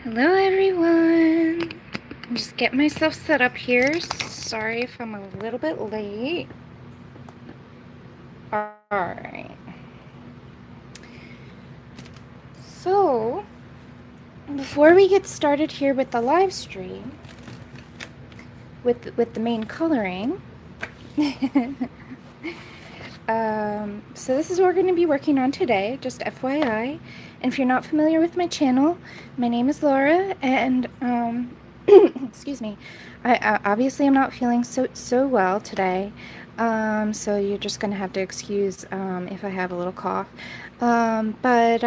Hello everyone! Just get myself set up here. Sorry if I'm a little bit late. Alright. So, before we get started here with the live stream, with the main coloring, so this is what we're going to be working on today, just FYI. And if you're not familiar with my channel, my name is Laura, and excuse me, I obviously I'm not feeling so well today, so you're just going to have to excuse if I have a little cough. But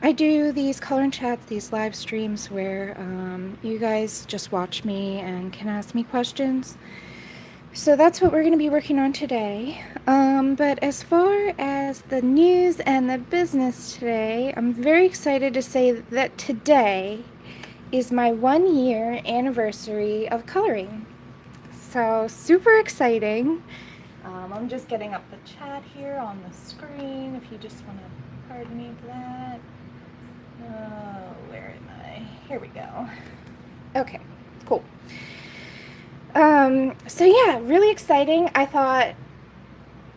I do these color and chats, these live streams where you guys just watch me and can ask me questions. So that's what we're going to be working on today. But as far as the news and the business today, I'm very excited to say that today is my 1 year anniversary of coloring. So super exciting. I'm just getting up the chat here on the screen if you just want to pardon me for that. Where am I? Here we go. Okay, cool. So yeah, really exciting. I thought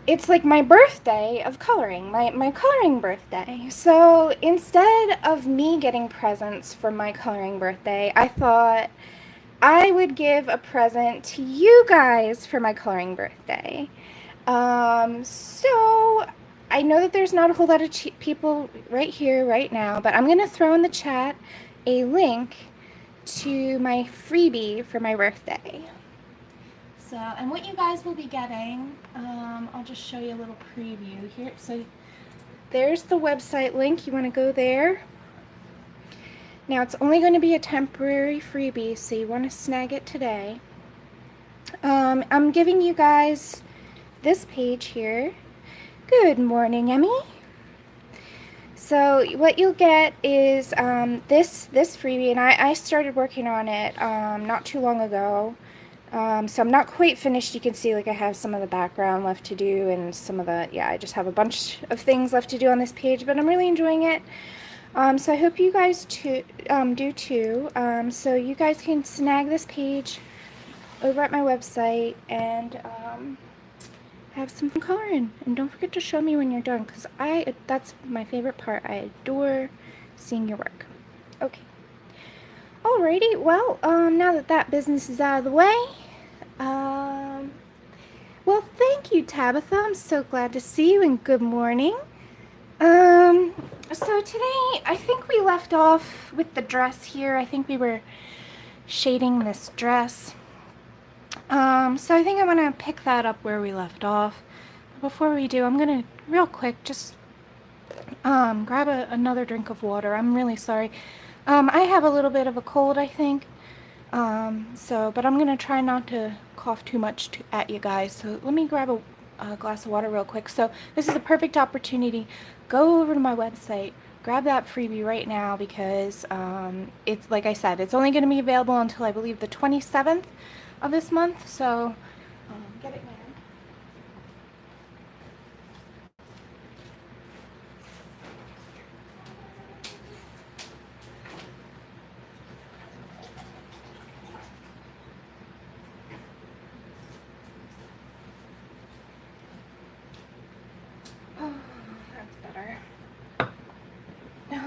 it's like my birthday of coloring, my coloring birthday. So instead of me getting presents for my coloring birthday, I thought I would give a present to you guys for my coloring birthday. So I know that there's not a whole lot of people right here, right now, but I'm going to throw in the chat a link to my freebie for my birthday. So, and what you guys will be getting, I'll just show you a little preview here. So there's the website link. You want to go there. Now it's only going to be a temporary freebie, so you want to snag it today. I'm giving you guys this page here. Good morning, Emmy. So what you'll get is this freebie, and I started working on it not too long ago. So I'm not quite finished. You can see like I have some of the background left to do and some of the, I just have a bunch of things left to do on this page, but I'm really enjoying it. So I hope you guys do too. So you guys can snag this page over at my website and have some fun coloring. And don't forget to show me when you're done, because that's my favorite part. I adore seeing your work. Okay. Alrighty, well, now that business is out of the way, well, thank you, Tabitha. I'm so glad to see you, and good morning. So today, I think we left off with the dress here. I think we were shading this dress. So I think I'm gonna pick that up where we left off. Before we do, I'm gonna, real quick, just grab another drink of water. I'm really sorry. I have a little bit of a cold, I think. But I'm gonna try not to cough too much at you guys. So let me grab a glass of water real quick. So this is a perfect opportunity. Go over to my website, grab that freebie right now, because it's, like I said, it's only gonna be available until I believe the 27th of this month. So get it now. That's better.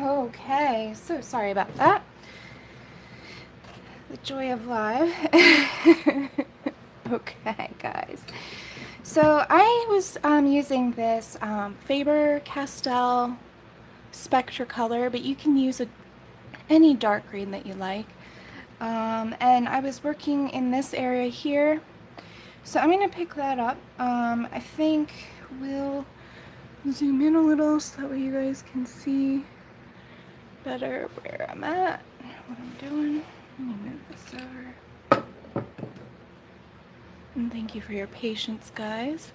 Okay, so sorry about that. The joy of live. Okay, guys. So I was using this Faber Castell Spectracolor, but you can use any dark green that you like. And I was working in this area here. So I'm going to pick that up. I think we'll zoom in a little so that way you guys can see better where I'm at, what I'm doing. Let me move this over. And thank you for your patience, guys.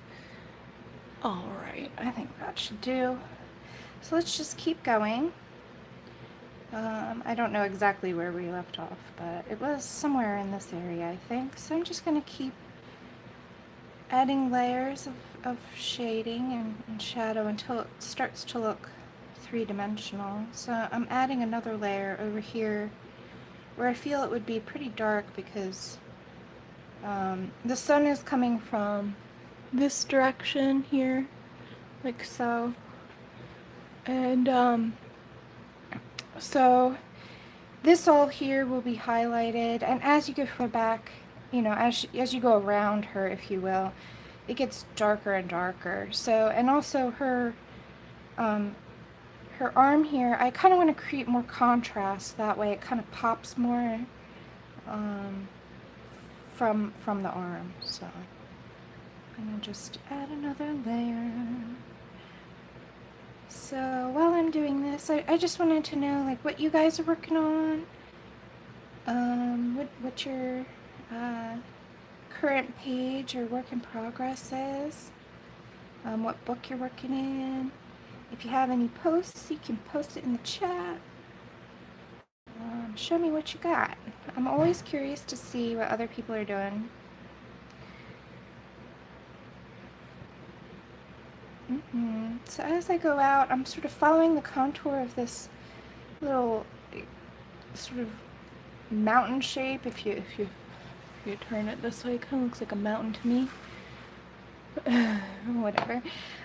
Alright, I think that should do. So let's just keep going. I don't know exactly where we left off, but it was somewhere in this area, I think. So I'm just going to keep adding layers of shading and shadow until it starts to look three-dimensional. So I'm adding another layer over here where I feel it would be pretty dark because the sun is coming from this direction here, like so. And so this all here will be highlighted, and as you go further back, you know, as you go around her, if you will, it gets darker and darker. So, and also her her arm here, I kind of want to create more contrast. That way, it kind of pops more from the arm. So, I'm gonna just add another layer. So while I'm doing this, I just wanted to know like what you guys are working on. What your current page or work in progress is. What book you're working in. If you have any posts, you can post it in the chat. Show me what you got. I'm always curious to see what other people are doing. So as I go out, I'm sort of following the contour of this little sort of mountain shape. If you turn it this way, it kind of looks like a mountain to me. Whatever.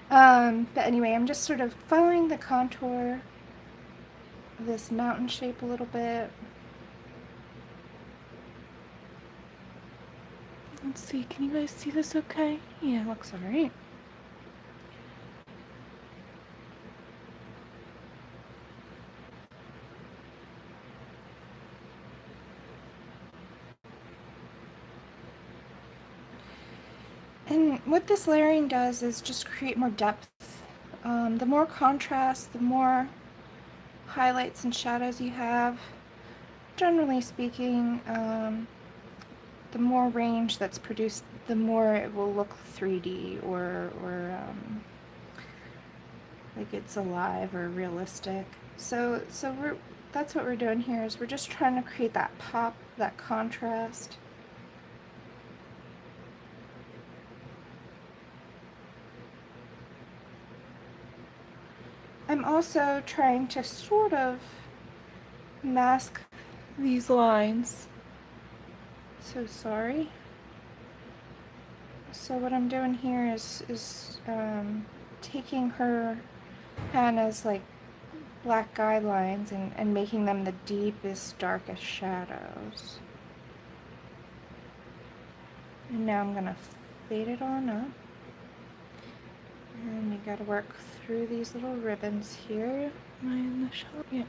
But anyway, I'm just sort of following the contour of this mountain shape a little bit. Let's see, can you guys see this okay? Yeah, it looks alright. And what this layering does is just create more depth. The more contrast, the more highlights and shadows you have, generally speaking, the more range that's produced, the more it will look 3D or like it's alive or realistic. So that's what we're doing here, is we're just trying to create that pop, that contrast. I'm also trying to sort of mask these lines. So sorry. So what I'm doing here is taking her Hannah's like black guidelines and making them the deepest, darkest shadows. And now I'm gonna fade it on up. And you gotta work through these little ribbons here. Am I in the shot? Yeah.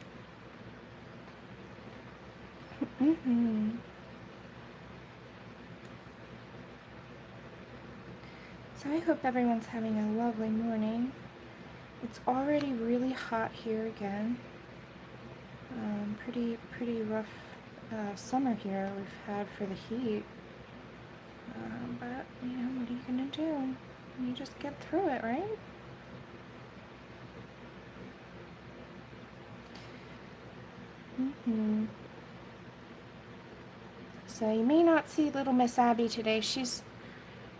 So I hope everyone's having a lovely morning. It's already really hot here again. Pretty rough summer here we've had for the heat. But you know, what are you gonna do? You just get through it, right? So you may not see little Miss Abby today. She's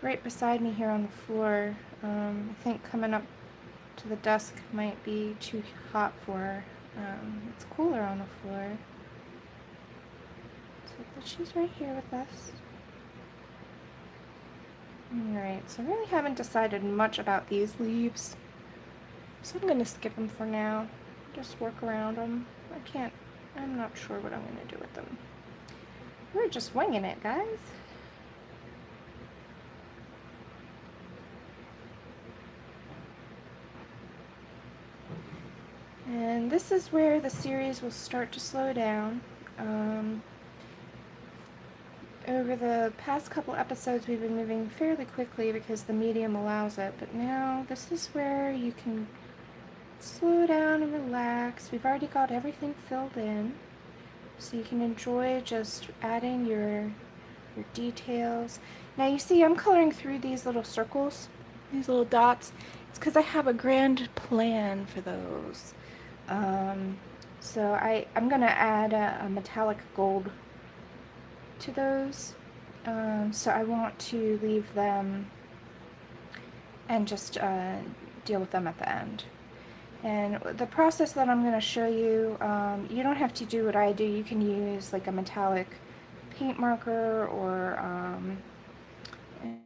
right beside me here on the floor. I think coming up to the desk might be too hot for her. It's cooler on the floor. So, but she's right here with us. Alright, so I really haven't decided much about these leaves. So I'm going to skip them for now. Just work around them. I'm not sure what I'm going to do with them. We're just winging it, guys. And this is where the series will start to slow down. Over the past couple episodes we've been moving fairly quickly because the medium allows it, but now this is where you can slow down and relax. We've already got everything filled in, so you can enjoy just adding your details. Now you see I'm coloring through these little circles, these little dots. It's because I have a grand plan for those. So I'm gonna add a metallic gold to those, so I want to leave them and just deal with them at the end. And the process that I'm going to show you, you don't have to do what I do. You can use like a metallic paint marker or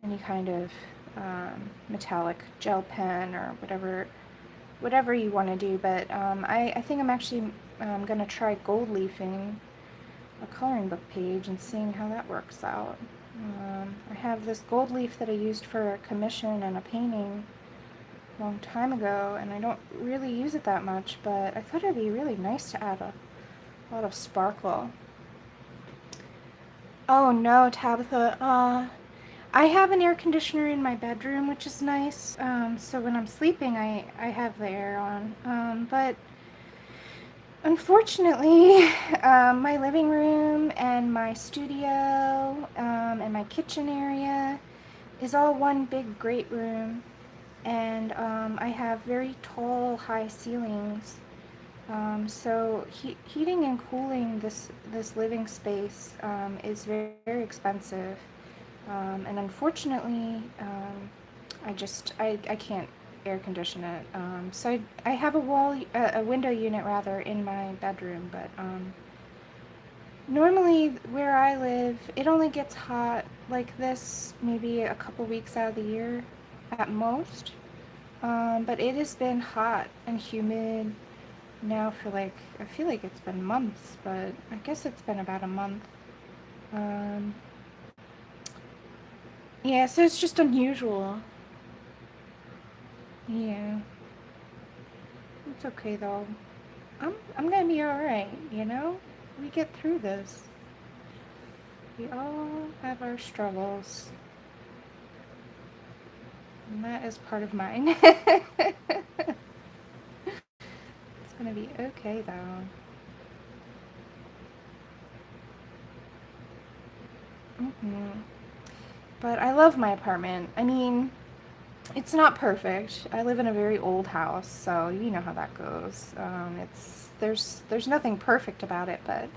any kind of metallic gel pen or whatever you want to do. But I think I'm actually going to try gold leafing a coloring book page and seeing how that works out. I have this gold leaf that I used for a commission and a painting a long time ago, and I don't really use it that much, but I thought it'd be really nice to add a lot of sparkle. Oh no, Tabitha, I have an air conditioner in my bedroom, which is nice, so when I'm sleeping I have the air on, but unfortunately, my living room and my studio and my kitchen area is all one big great room, and I have very tall, high ceilings. So heating and cooling this living space is very expensive, and unfortunately, I can't air condition it. So I have a window unit rather in my bedroom, but normally where I live, it only gets hot like this maybe a couple weeks out of the year at most. But it has been hot and humid now for like, I feel like it's been months, but I guess it's been about a month. Um, yeah, so it's just unusual. Yeah, it's okay though. I'm gonna be alright, you know? We get through this. We all have our struggles. And that is part of mine. It's gonna be okay though. But I love my apartment. I mean, it's not perfect. I live in a very old house, so you know how that goes. There's nothing perfect about it, but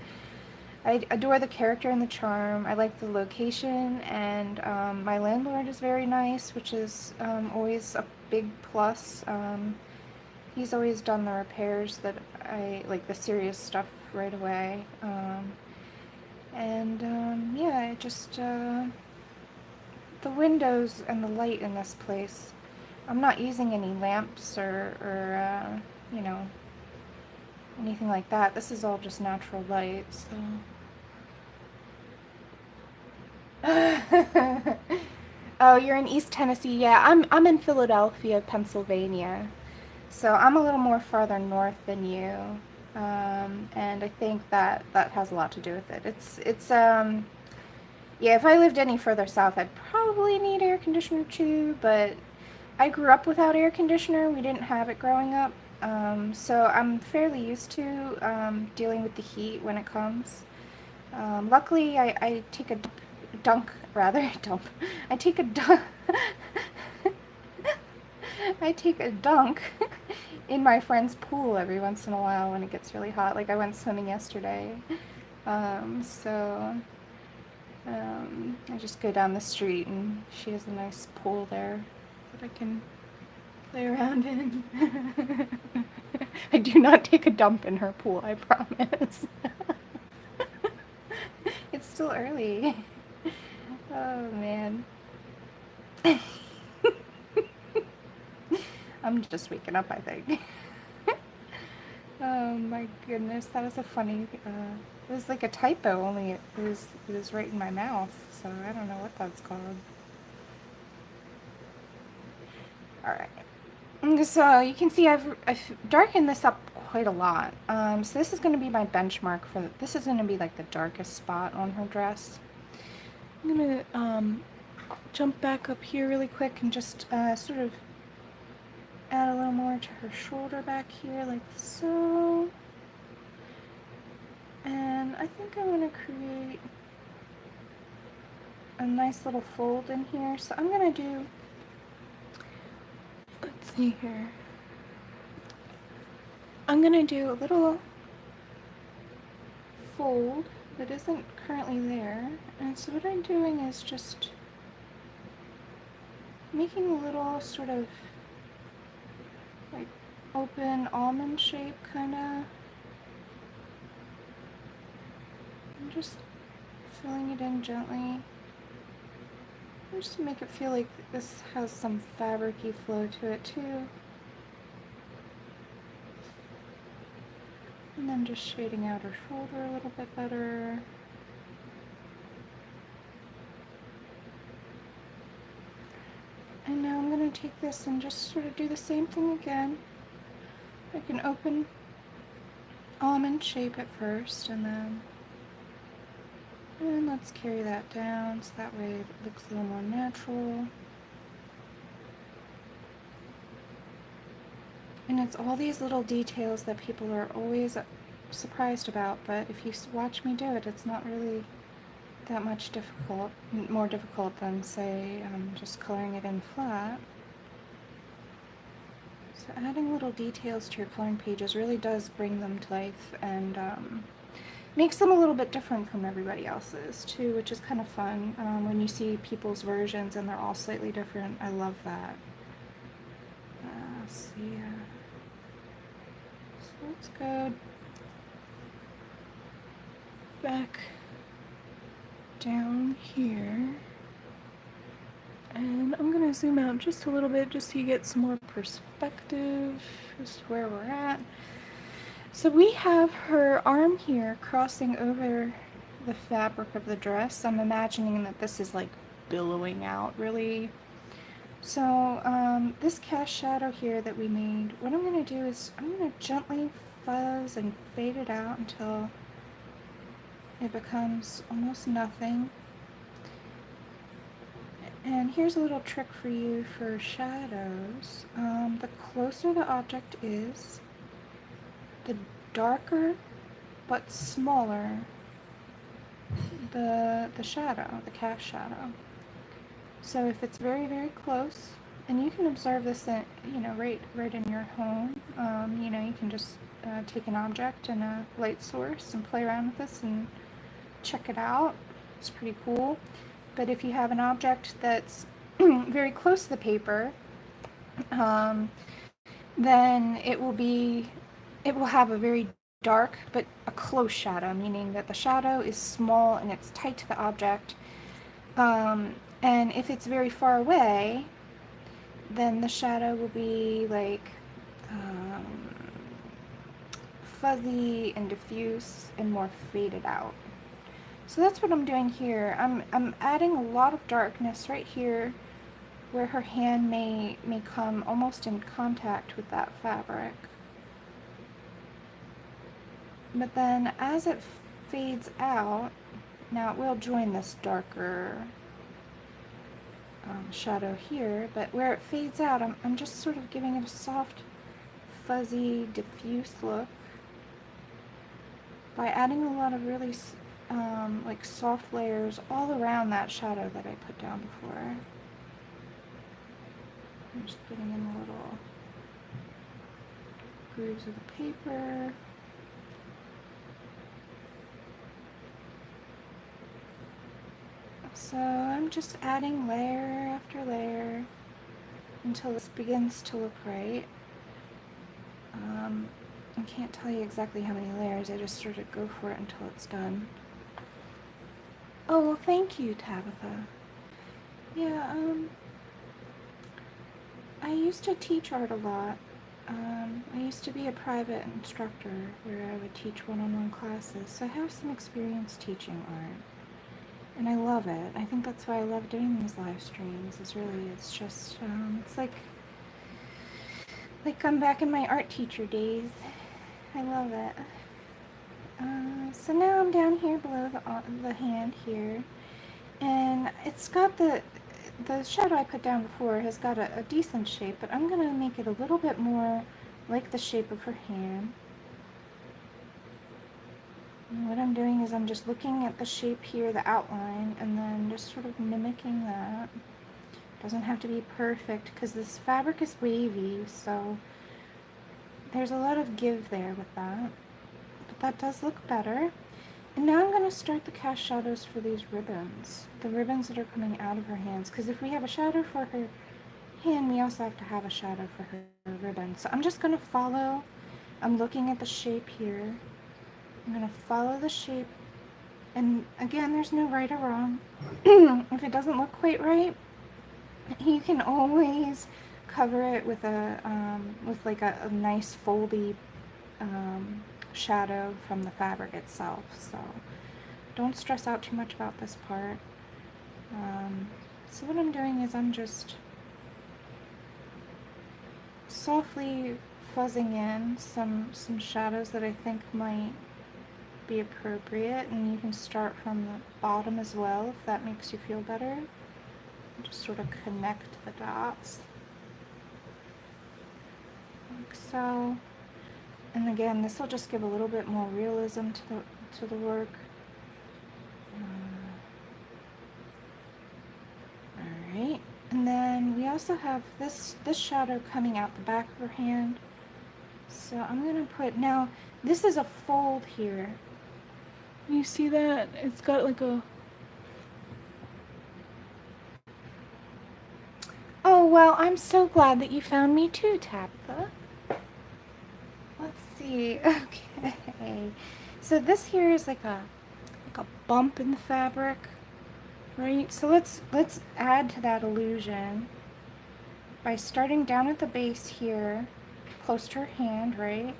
I adore the character and the charm. I like the location, and my landlord is very nice, which is always a big plus. He's always done the repairs that I like, the serious stuff right away. Yeah, it just the windows and the light in this place. I'm not using any lamps or you know, anything like that. This is all just natural light, so. Oh, you're in East Tennessee. Yeah, I'm in Philadelphia, Pennsylvania. So I'm a little more farther north than you. And I think that has a lot to do with it. It's yeah, if I lived any further south, I'd probably need air conditioner too, but I grew up without air conditioner. We didn't have it growing up. So I'm fairly used to dealing with the heat when it comes. Luckily, I take a dunk, rather, dump. I take a dunk. I take a dunk in my friend's pool every once in a while when it gets really hot. Like I went swimming yesterday. So I just go down the street and she has a nice pool there that I can play around in. I do not take a dump in her pool, I promise. It's still early. Oh man. I'm just waking up, I think. Oh my goodness, that was a funny, it was like a typo, only it was right in my mouth, so I don't know what that's called. Alright. So you can see I've darkened this up quite a lot. So this is going to be my benchmark for, this is going to be like the darkest spot on her dress. I'm going to jump back up here really quick and just sort of add a little more to her shoulder back here like so. And I think I want to create a nice little fold in here. So I'm going to do, let's see here. I'm going to do a little fold that isn't currently there. And so what I'm doing is just making a little sort of like open almond shape, kind of. I'm just filling it in gently. Just to make it feel like this has some fabric-y flow to it too. And then just shading out her shoulder a little bit better. And now I'm going to take this and just sort of do the same thing again. Like an open almond shape at first, and let's carry that down so that way it looks a little more natural. And it's all these little details that people are always surprised about, but if you watch me do it, it's not really that much more difficult than, say, just coloring it in flat. So adding little details to your coloring pages really does bring them to life and makes them a little bit different from everybody else's too, which is kind of fun. When you see people's versions and they're all slightly different, I love that. So let's go back down here, and I'm gonna zoom out just a little bit just so you get some more perspective just where we're at. So we have her arm here crossing over the fabric of the dress. I'm imagining that this is like billowing out really. So this cast shadow here that we made, what I'm going to do is I'm going to gently fuzz and fade it out until it becomes almost nothing. And here's a little trick for you for shadows. The closer the object is, the darker but smaller the shadow, the cast shadow. So if it's very, very close, and you can observe this in, right in your home, you can just take an object and a light source and play around with this and check it out. It's pretty cool. But if you have an object that's very close to the paper, then it will have a very dark but a close shadow, meaning that the shadow is small and it's tight to the object. And if it's very far away, then the shadow will be like fuzzy and diffuse and more faded out. So that's what I'm doing here. I'm adding a lot of darkness right here where her hand may come almost in contact with that fabric. But then as it fades out, now it will join this darker shadow here, but where it fades out, I'm just sort of giving it a soft, fuzzy, diffuse look by adding a lot of really like soft layers all around that shadow that I put down before. I'm just putting in the little grooves of the paper. So I'm just adding layer after layer until this begins to look right. I can't tell you exactly how many layers, I just sort of go for it until it's done. Oh, well, thank you, Tabitha. Yeah, I used to teach art a lot. I used to be a private instructor where I would teach one-on-one classes, so I have some experience teaching art. And I love it. I think that's why I love doing these live streams. It's just, it's like I'm back in my art teacher days. I love it. So now I'm down here below the hand here, and it's got the shadow I put down before has got a decent shape, but I'm gonna make it a little bit more like the shape of her hand. And what I'm doing is I'm just looking at the shape here, the outline, and then just sort of mimicking that. It doesn't have to be perfect because this fabric is wavy, so there's a lot of give there with that. But that does look better. And now I'm going to start the cast shadows for these ribbons. The ribbons that are coming out of her hands. Because if we have a shadow for her hand, we also have to have a shadow for her ribbon. So I'm just going to follow, I'm looking at the shape here. I'm going to follow the shape, and again, there's no right or wrong. If it doesn't look quite right, you can always cover it with like a nice foldy shadow from the fabric itself. So don't stress out too much about this part. So what I'm doing is I'm just softly fuzzing in some shadows that I think might be appropriate, and you can start from the bottom as well if that makes you feel better. Just sort of connect the dots like so. And again, this will just give a little bit more realism to the work. Alright, and then we also have this shadow coming out the back of her hand. So I'm going to put, now this is a fold here. You see that? It's got like a... Oh, well, I'm so glad that you found me too, Tabitha. Let's see. Okay. So this here is like a bump in the fabric, right? So let's add to that illusion by starting down at the base here, close to her hand, right?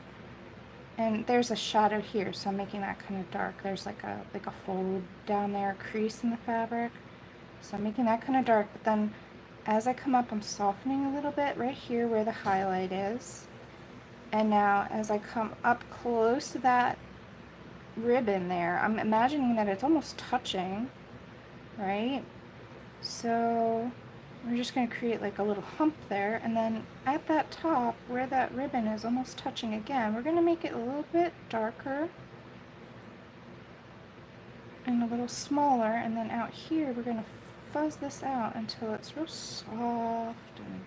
And there's a shadow here, so I'm making that kind of dark. There's like a fold down there, a crease in the fabric. So I'm making that kind of dark, but then as I come up, I'm softening a little bit right here where the highlight is. And now as I come up close to that ribbon there, I'm imagining that it's almost touching, right? So we're just going to create like a little hump there, and then at that top where that ribbon is almost touching again, we're going to make it a little bit darker and a little smaller, and then out here we're going to fuzz this out until it's real soft and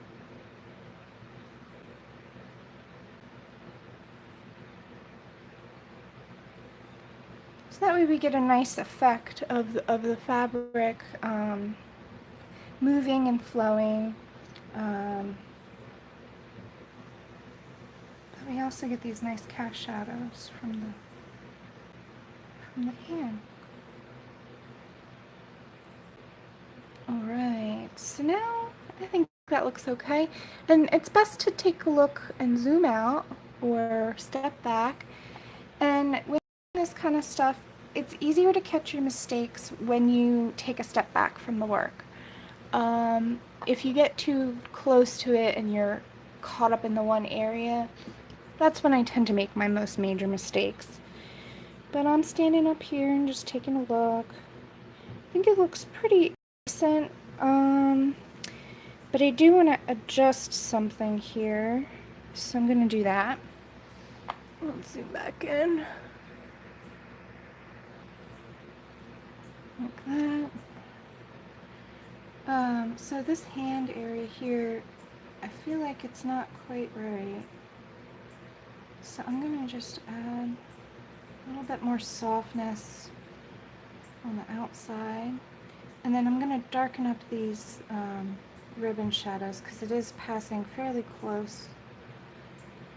so that way we get a nice effect of the fabric moving and flowing. But we also get these nice cast shadows from the hand. Alright, so now I think that looks okay. And it's best to take a look and zoom out or step back. And with this kind of stuff, it's easier to catch your mistakes when you take a step back from the work. If you get too close to it and you're caught up in the one area, that's when I tend to make my most major mistakes. But I'm standing up here and just taking a look. I think it looks pretty decent, but I do want to adjust something here, so I'm going to do that. Let's zoom back in. Like that. So this hand area here, I feel like it's not quite right. So I'm going to just add a little bit more softness on the outside. And then I'm going to darken up these ribbon shadows because it is passing fairly close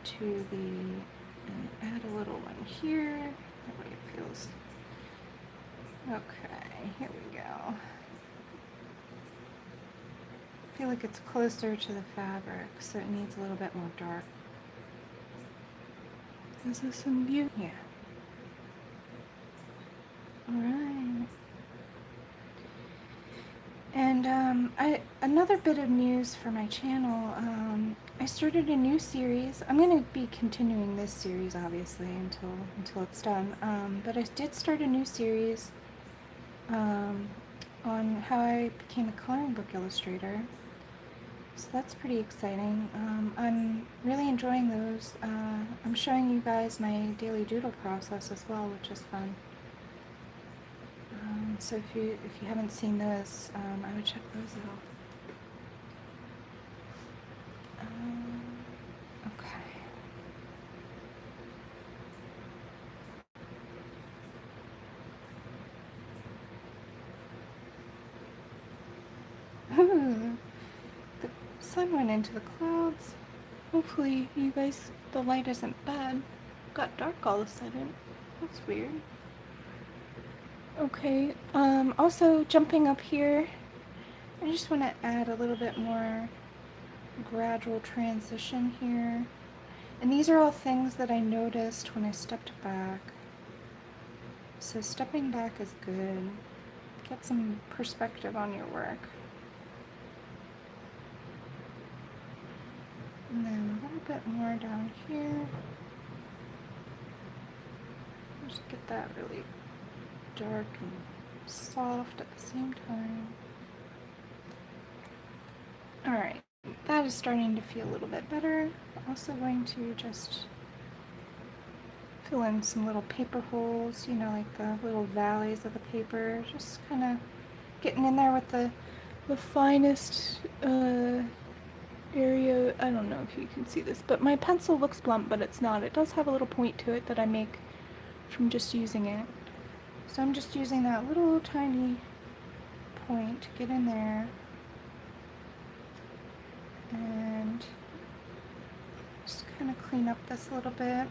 to the, and add a little one here. That way it feels, okay, here we go. I feel like it's closer to the fabric, so it needs a little bit more dark. Is this some view? Yeah. Alright. And another bit of news for my channel, I started a new series. I'm going to be continuing this series, obviously, until it's done. But I did start a new series on how I became a coloring book illustrator. So that's pretty exciting. I'm really enjoying those. I'm showing you guys my daily doodle process as well, which is fun. So if you haven't seen those, I would check those out. Okay. Ooh, sun went into the clouds. Hopefully you guys, the light isn't bad. It got dark all of a sudden. That's weird. Okay, also jumping up here, I just want to add a little bit more gradual transition here. And these are all things that I noticed when I stepped back. So stepping back is good. Get some perspective on your work. And then a little bit more down here. Just get that really dark and soft at the same time. Alright, that is starting to feel a little bit better. Also going to just fill in some little paper holes, you know, like the little valleys of the paper. Just kind of getting in there with the finest area. I don't know if you can see this, but my pencil looks blunt, but it's not. It does have a little point to it that I make from just using it. So I'm just using that little tiny point to get in there and just kind of clean up this a little bit.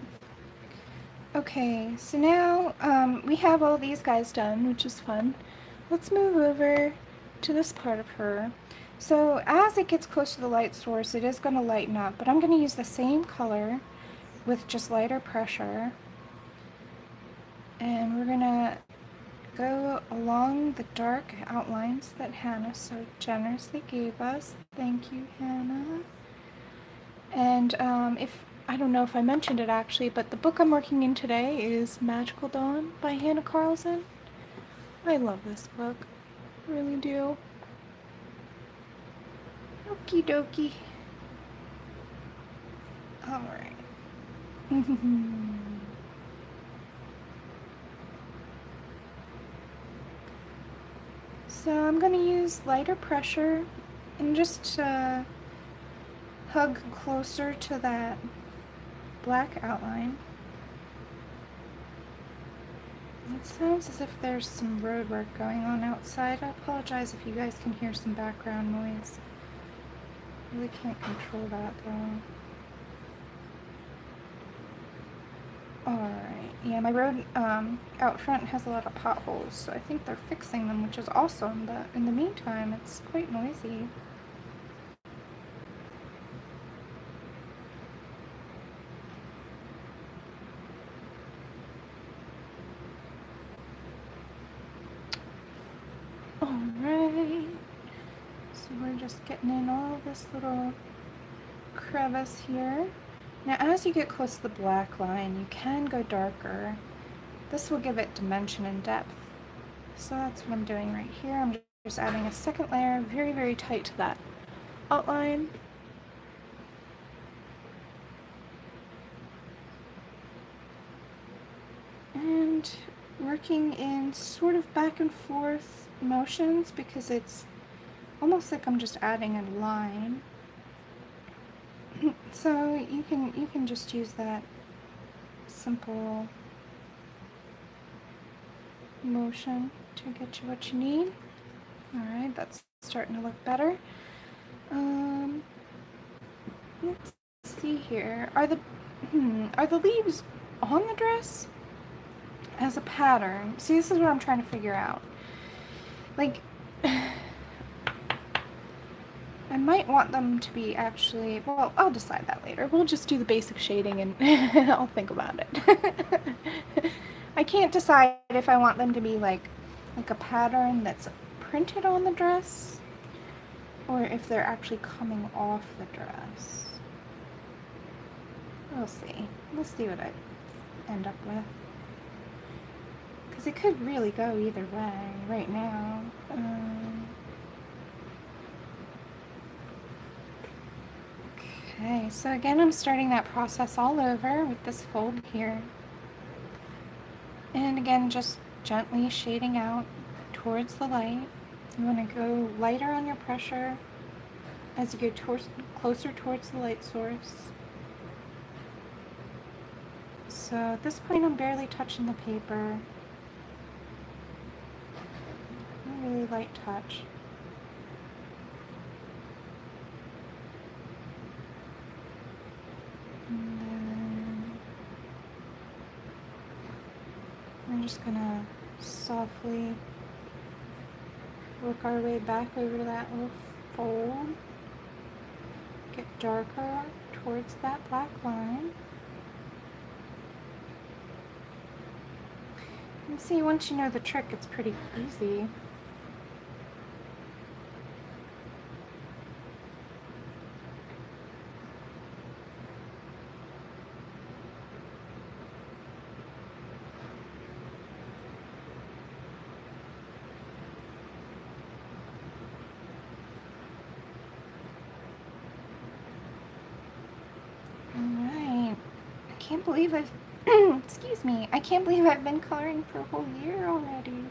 Okay, so now we have all these guys done, which is fun. Let's move over to this part of her. So as it gets close to the light source, it is going to lighten up, but I'm going to use the same color with just lighter pressure. And we're going to go along the dark outlines that Hannah so generously gave us. Thank you, Hannah. And I don't know if I mentioned it actually, but the book I'm working in today is Magical Dawn by Hannah Carlson. I love this book. I really do. Okie dokie. Alright. So I'm going to use lighter pressure and just hug closer to that black outline. It sounds as if there's some road work going on outside. I apologize if you guys can hear some background noise. Really can't control that though. Alright, yeah, my road out front has a lot of potholes, so I think they're fixing them, which is awesome, but in the meantime, it's quite noisy. Alright, so we're just getting in all this little crevice here. Now as you get close to the black line, you can go darker. This will give it dimension and depth. So that's what I'm doing right here. I'm just adding a second layer very, very tight to that outline. And working in sort of back and forth motions because it's almost like I'm just adding a line. So you can just use that simple motion to get you what you need. Alright, that's starting to look better. Let's see here. Are the leaves on the dress as a pattern? See, this is what I'm trying to figure out. Like, I might want them to be actually, well, I'll decide that later. We'll just do the basic shading and I'll think about it. I can't decide if I want them to be like a pattern that's printed on the dress or if they're actually coming off the dress. We'll see. We'll see what I end up with. Because it could really go either way right now. Okay, so again, I'm starting that process all over with this fold here. And again, just gently shading out towards the light. You want to go lighter on your pressure as you go closer towards the light source. So at this point, I'm barely touching the paper. A really light touch. And then we're just gonna softly work our way back over to that little fold. Get darker towards that black line. And see, once you know the trick, it's pretty easy. Alright. I can't believe I've excuse me, I can't believe I've been coloring for a whole year already.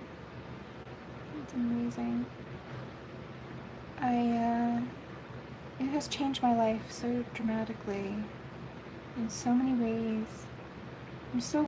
It's amazing. It has changed my life so dramatically in so many ways. I'm so